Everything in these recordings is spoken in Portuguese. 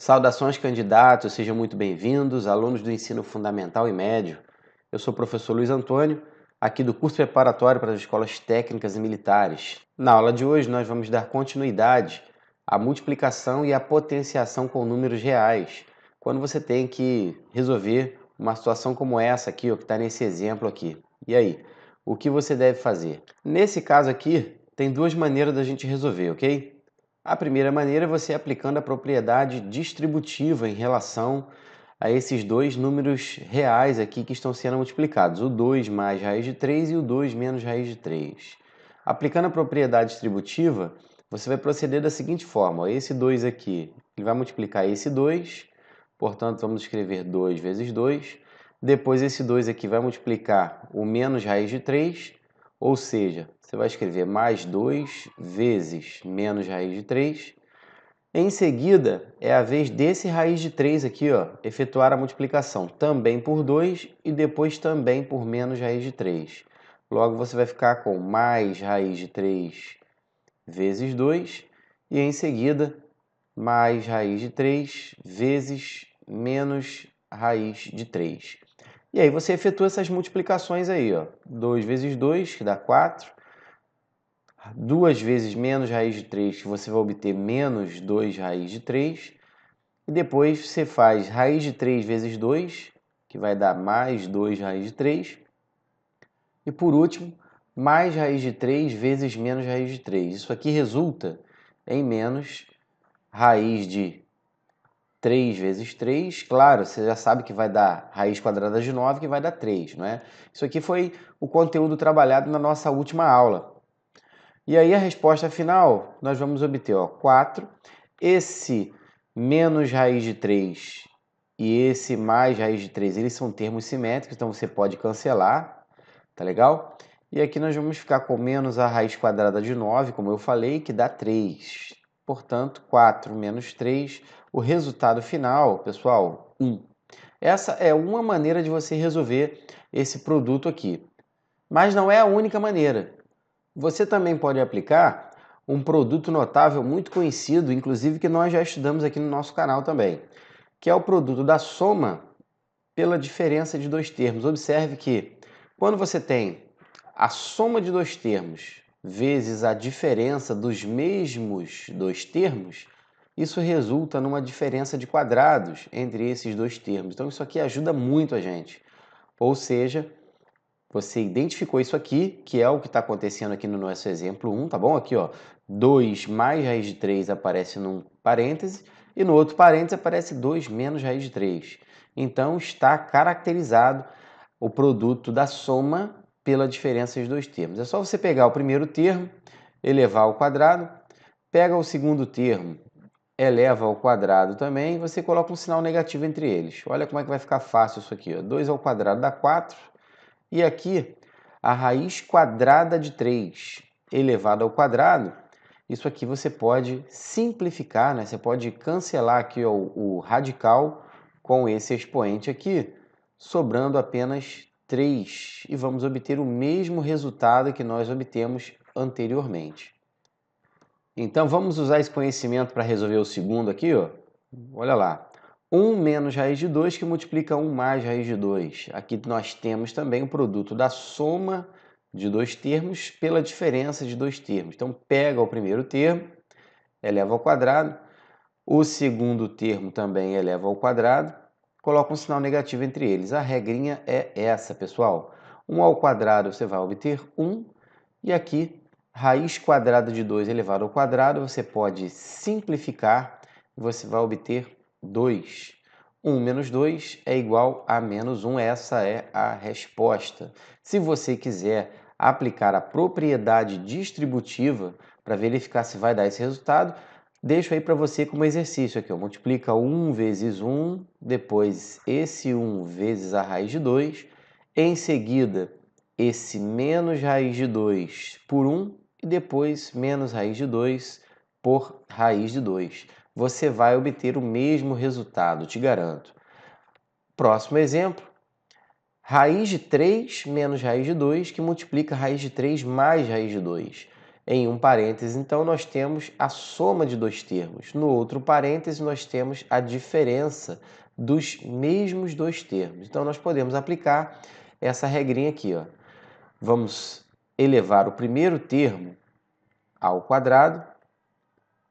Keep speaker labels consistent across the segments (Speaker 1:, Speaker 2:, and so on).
Speaker 1: Saudações, candidatos, sejam muito bem-vindos, alunos do ensino fundamental e médio. Eu sou o professor Luiz Antônio, aqui do curso preparatório para as escolas técnicas e militares. Na aula de hoje, nós vamos dar continuidade à multiplicação e à potenciação com números reais, quando você tem que resolver uma situação como essa aqui, ó, que está nesse exemplo aqui. E aí, o que você deve fazer? Nesse caso aqui, tem duas maneiras da gente resolver, ok? A primeira maneira é você aplicando a propriedade distributiva em relação a esses dois números reais aqui que estão sendo multiplicados, o 2 mais raiz de 3 e o 2 menos raiz de 3. Aplicando a propriedade distributiva, você vai proceder da seguinte forma, ó, esse 2 aqui, ele vai multiplicar esse 2, portanto vamos escrever 2 vezes 2, depois esse 2 aqui vai multiplicar o menos raiz de 3, ou seja, você vai escrever mais 2 vezes menos raiz de 3. Em seguida, é a vez desse raiz de 3 aqui, ó, efetuar a multiplicação também por 2 e depois também por menos raiz de 3. Logo, você vai ficar com mais raiz de 3 vezes 2 e em seguida mais raiz de 3 vezes menos raiz de 3. E aí você efetua essas multiplicações aí, ó. 2 vezes 2, que dá 4. 2 vezes menos raiz de 3, que você vai obter menos 2 raiz de 3. E depois você faz raiz de 3 vezes 2, que vai dar mais 2 raiz de 3. E por último, mais raiz de 3 vezes menos raiz de 3. Isso aqui resulta em menos raiz de 3 vezes 3. Claro, você já sabe que vai dar raiz quadrada de 9, que vai dar 3, não é? Isso aqui foi o conteúdo trabalhado na nossa última aula. E aí a resposta final, nós vamos obter, ó, 4. Esse menos raiz de 3 e esse mais raiz de 3, eles são termos simétricos, então você pode cancelar, tá legal? E aqui nós vamos ficar com menos a raiz quadrada de 9, como eu falei, que dá 3. Portanto, 4 menos 3, o resultado final, pessoal, 1. Essa é uma maneira de você resolver esse produto aqui. Mas não é a única maneira. Você também pode aplicar um produto notável muito conhecido, inclusive que nós já estudamos aqui no nosso canal também, que é o produto da soma pela diferença de dois termos. Observe que quando você tem a soma de dois termos vezes a diferença dos mesmos dois termos, isso resulta numa diferença de quadrados entre esses dois termos. Então isso aqui ajuda muito a gente. Ou seja, você identificou isso aqui, que é o que está acontecendo aqui no nosso exemplo 1, tá bom? Aqui, ó, 2 mais raiz de 3 aparece num parêntese e no outro parêntese aparece 2 menos raiz de 3. Então, está caracterizado o produto da soma pela diferença dos dois termos. É só você pegar o primeiro termo, elevar ao quadrado, pega o segundo termo, eleva ao quadrado também, e você coloca um sinal negativo entre eles. Olha como é que vai ficar fácil isso aqui, ó. 2 ao quadrado dá 4. E aqui, a raiz quadrada de 3 elevado ao quadrado, isso aqui você pode simplificar, né? Você pode cancelar aqui o radical com esse expoente aqui, sobrando apenas 3. E vamos obter o mesmo resultado que nós obtemos anteriormente. Então, vamos usar esse conhecimento para resolver o segundo aqui, ó. Olha lá. 1 menos raiz de 2 que multiplica 1 mais raiz de 2. Aqui nós temos também o produto da soma de dois termos pela diferença de dois termos. Então, pega o primeiro termo, eleva ao quadrado. O segundo termo também eleva ao quadrado. Coloca um sinal negativo entre eles. A regrinha é essa, pessoal. 1 ao quadrado você vai obter 1. E aqui, raiz quadrada de 2 elevado ao quadrado, você pode simplificar e você vai obter 2. 1 menos 2 é igual a menos 1. Essa é a resposta. Se você quiser aplicar a propriedade distributiva para verificar se vai dar esse resultado, deixo aí para você como exercício aqui. Ó. Multiplica 1 vezes 1, depois esse 1 vezes a raiz de 2. Em seguida, esse menos raiz de 2 por 1 e depois menos raiz de 2 por raiz de 2. Você vai obter o mesmo resultado, te garanto. Próximo exemplo, raiz de 3 menos raiz de 2, que multiplica raiz de 3 mais raiz de 2. em um parêntese, então, nós temos a soma de dois termos. No outro parêntese, nós temos a diferença dos mesmos dois termos. Então, nós podemos aplicar essa regrinha aqui, ó. Vamos elevar o primeiro termo ao quadrado,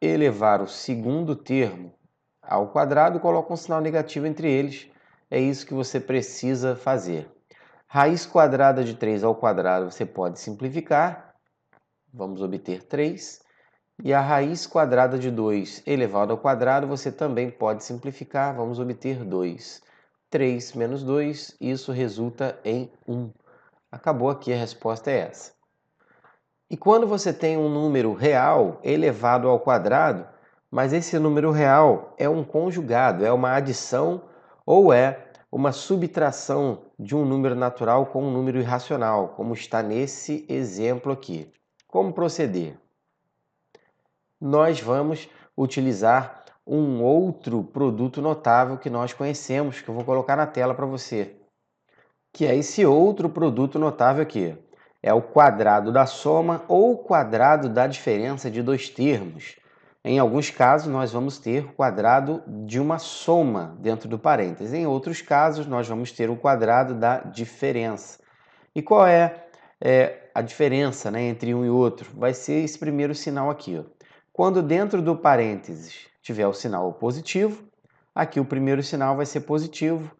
Speaker 1: elevar o segundo termo ao quadrado, coloca um sinal negativo entre eles. É isso que você precisa fazer. Raiz quadrada de 3 ao quadrado você pode simplificar. Vamos obter 3. E a raiz quadrada de 2 elevado ao quadrado você também pode simplificar. Vamos obter 2. 3 menos 2, isso resulta em 1. Acabou aqui, a resposta é essa. E quando você tem um número real elevado ao quadrado, mas esse número real é um conjugado, é uma adição ou é uma subtração de um número natural com um número irracional, como está nesse exemplo aqui. Como proceder? Nós vamos utilizar um outro produto notável que nós conhecemos, que eu vou colocar na tela para você, que é esse outro produto notável aqui. É o quadrado da soma ou o quadrado da diferença de dois termos. Em alguns casos, nós vamos ter o quadrado de uma soma dentro do parêntese. Em outros casos, nós vamos ter o quadrado da diferença. E qual é a diferença, né, entre um e outro? Vai ser esse primeiro sinal aqui, ó. Quando dentro do parênteses tiver o sinal positivo, aqui o primeiro sinal vai ser positivo.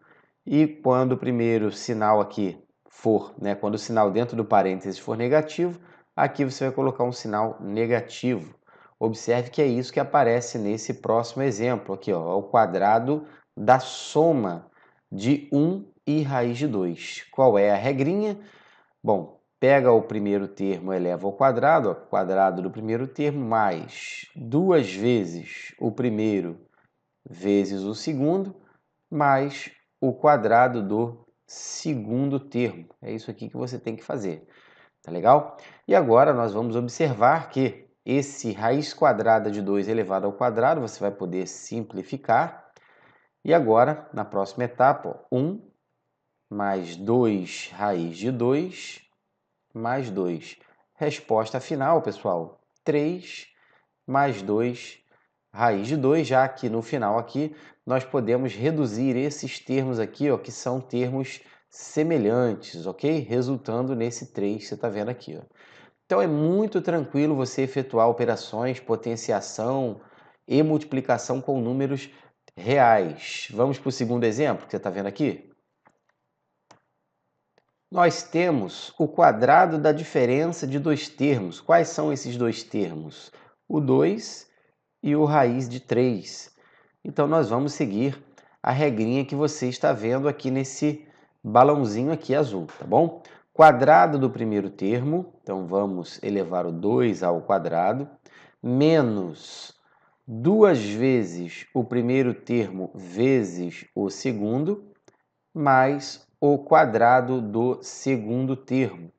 Speaker 1: E quando o primeiro sinal aqui for, né, quando o sinal dentro do parênteses for negativo, aqui você vai colocar um sinal negativo. Observe que é isso que aparece nesse próximo exemplo aqui, ó, o quadrado da soma de 1 e raiz de 2. Qual é a regrinha? Bom, pega o primeiro termo, eleva ao quadrado, ó, quadrado do primeiro termo, mais 2 vezes o primeiro vezes o segundo, mais o quadrado do segundo termo. É isso aqui que você tem que fazer, tá legal? E agora nós vamos observar que esse raiz quadrada de 2 elevado ao quadrado, você vai poder simplificar. E agora, na próxima etapa, 1 mais 2 raiz de 2 mais 2. Resposta final, pessoal, 3 mais 2 raiz de 2, já que no final aqui nós podemos reduzir esses termos aqui, ó, que são termos semelhantes, ok? Resultando nesse 3 que você está vendo aqui, ó. Então é muito tranquilo você efetuar operações, potenciação e multiplicação com números reais. Vamos para o segundo exemplo que você está vendo aqui? Nós temos o quadrado da diferença de dois termos. Quais são esses dois termos? O 2 e o raiz de 3. Então, nós vamos seguir a regrinha que você está vendo aqui nesse balãozinho aqui azul, tá bom? Quadrado do primeiro termo, então vamos elevar o 2 ao quadrado, menos 2 vezes o primeiro termo vezes o segundo, mais o quadrado do segundo termo.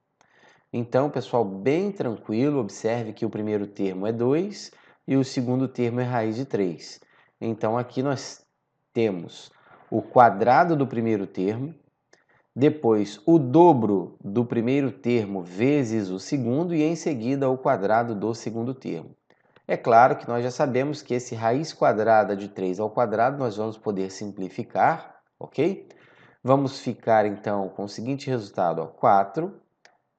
Speaker 1: Então, pessoal, bem tranquilo, observe que o primeiro termo é 2 e o segundo termo é raiz de 3. Então, aqui nós temos o quadrado do primeiro termo, depois o dobro do primeiro termo vezes o segundo e em seguida o quadrado do segundo termo. É claro que nós já sabemos que esse raiz quadrada de 3 ao quadrado nós vamos poder simplificar, ok? Vamos ficar, então, com o seguinte resultado, ó, 4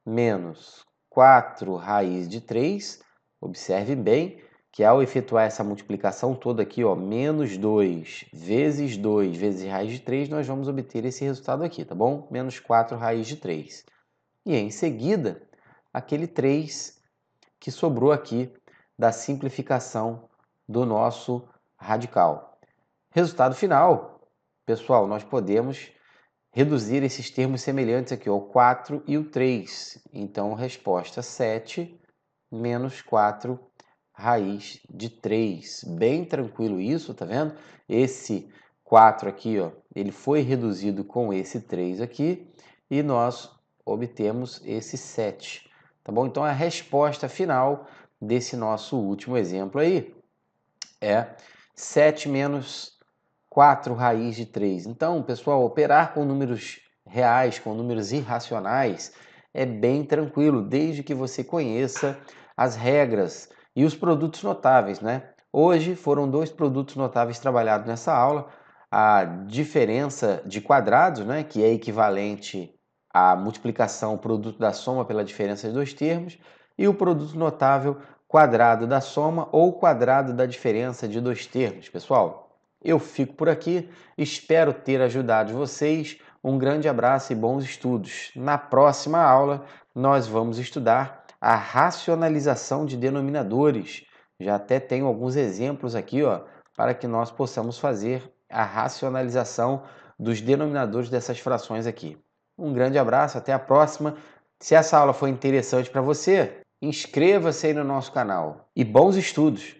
Speaker 1: menos 4 raiz de 3. Observe bem que ao efetuar essa multiplicação toda aqui, ó, menos 2 vezes raiz de 3, nós vamos obter esse resultado aqui, tá bom? Menos 4 raiz de 3. E em seguida, aquele 3 que sobrou aqui da simplificação do nosso radical. Resultado final, pessoal, nós podemos reduzir esses termos semelhantes aqui, o 4 e o 3. Então, resposta 7 menos 4 raiz de 3. Bem tranquilo isso, tá vendo? Esse 4 aqui, ó, ele foi reduzido com esse 3 aqui e nós obtemos esse 7. Tá bom? Então, a resposta final desse nosso último exemplo aí é 7 menos 4 raiz de 3. Então, pessoal, operar com números reais, com números irracionais, é bem tranquilo, desde que você conheça as regras e os produtos notáveis, né? Hoje foram dois produtos notáveis trabalhados nessa aula: a diferença de quadrados, né, que é equivalente à multiplicação produto da soma pela diferença de dois termos, e o produto notável quadrado da soma ou quadrado da diferença de dois termos. Pessoal, eu fico por aqui, espero ter ajudado vocês. Um grande abraço e bons estudos. Na próxima aula, nós vamos estudar a racionalização de denominadores. Já até tenho alguns exemplos aqui, ó, para que nós possamos fazer a racionalização dos denominadores dessas frações aqui. Um grande abraço, até a próxima. Se essa aula foi interessante para você, inscreva-se aí no nosso canal e bons estudos!